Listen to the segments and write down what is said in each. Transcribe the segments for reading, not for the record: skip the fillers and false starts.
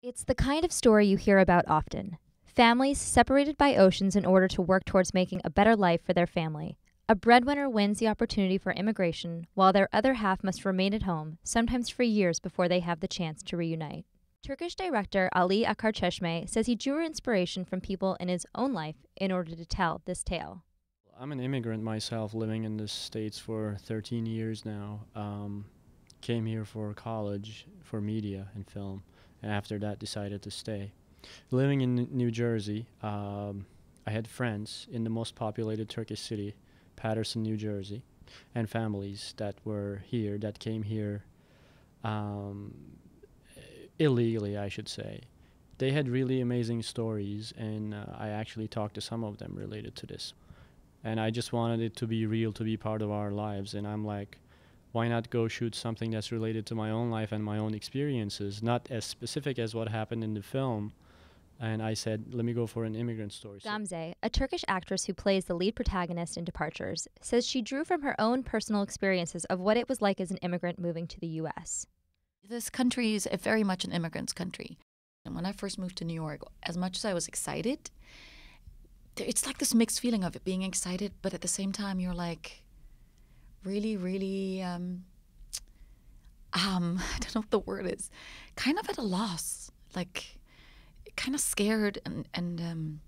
It's the kind of story you hear about often. Families separated by oceans in order to work towards making a better life for their family. A breadwinner wins the opportunity for immigration, while their other half must remain at home, sometimes for years before they have the chance to reunite. Turkish director Ali Akarcheshme says he drew inspiration from people in his own life in order to tell this tale. I'm an immigrant myself, living in the States for 13 years now. Came here for college, for media and film, and after that decided to stay. Living in New Jersey, I had friends in the most populated Turkish city, Paterson, New Jersey, and families that were here, that came here illegally, I should say. They had really amazing stories, and I actually talked to some of them related to this. And I just wanted it to be real, to be part of our lives, and I'm like, why not go shoot something that's related to my own life and my own experiences, not as specific as what happened in the film. And I said, let me go for an immigrant story. Gamze, a Turkish actress who plays the lead protagonist in Departures, says she drew from her own personal experiences of what it was like as an immigrant moving to the U.S. This country is very much an immigrant's country. And when I first moved to New York, as much as I was excited, it's like this mixed feeling of it being excited, but at the same time, you're like, really, I don't know what the word is, kind of at a loss, like kind of scared and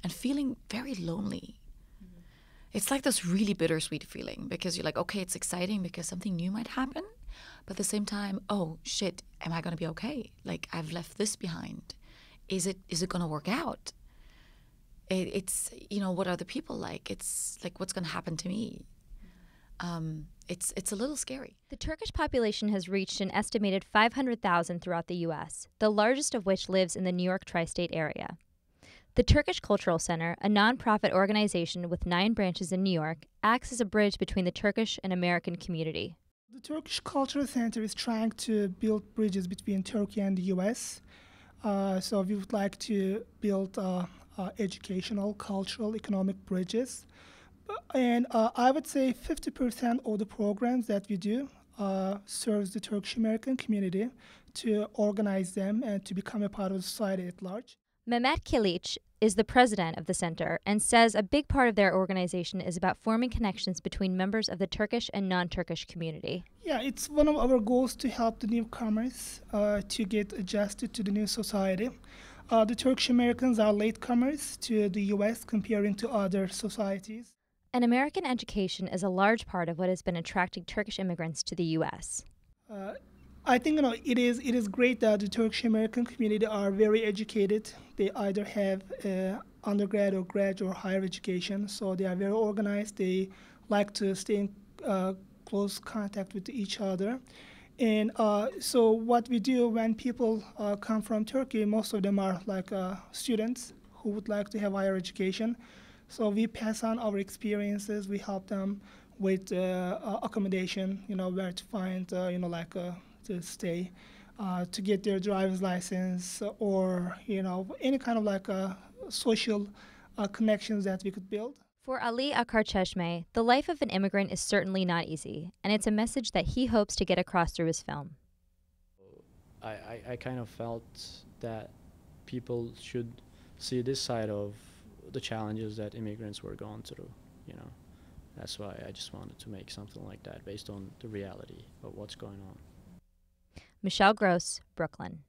feeling very lonely. Mm-hmm. It's like this really bittersweet feeling because you're like, okay, it's exciting because something new might happen, but at the same time, oh shit, am I going to be okay? Like I've left this behind. Is it going to work out? It's, what are the people like? It's like, what's going to happen to me? It's a little scary. The Turkish population has reached an estimated 500,000 throughout the U.S., the largest of which lives in the New York tri-state area. The Turkish Cultural Center, a nonprofit organization with 9 branches in New York, acts as a bridge between the Turkish and American community. The Turkish Cultural Center is trying to build bridges between Turkey and the U.S. So we would like to build educational, cultural, economic bridges. And I would say 50% of the programs that we do serves the Turkish American community to organize them and to become a part of society at large. Mehmet Kilic is the president of the center and says a big part of their organization is about forming connections between members of the Turkish and non-Turkish community. Yeah, it's one of our goals to help the newcomers to get adjusted to the new society. The Turkish Americans are latecomers to the U.S. comparing to other societies. And American education is a large part of what has been attracting Turkish immigrants to the U.S. I think it is great that the Turkish American community are very educated. They either have undergrad or grad or higher education, so they are very organized. They like to stay in close contact with each other. And so what we do when people come from Turkey, most of them are like students who would like to have higher education. So we pass on our experiences. We help them with accommodation, where to find, to stay, to get their driver's license, or any kind of social connections that we could build. For Ali Akarcheshme, the life of an immigrant is certainly not easy, and it's a message that he hopes to get across through his film. I kind of felt that people should see this side of the challenges that immigrants were going through, That's why I just wanted to make something like that based on the reality of what's going on. Michelle Gross, Brooklyn.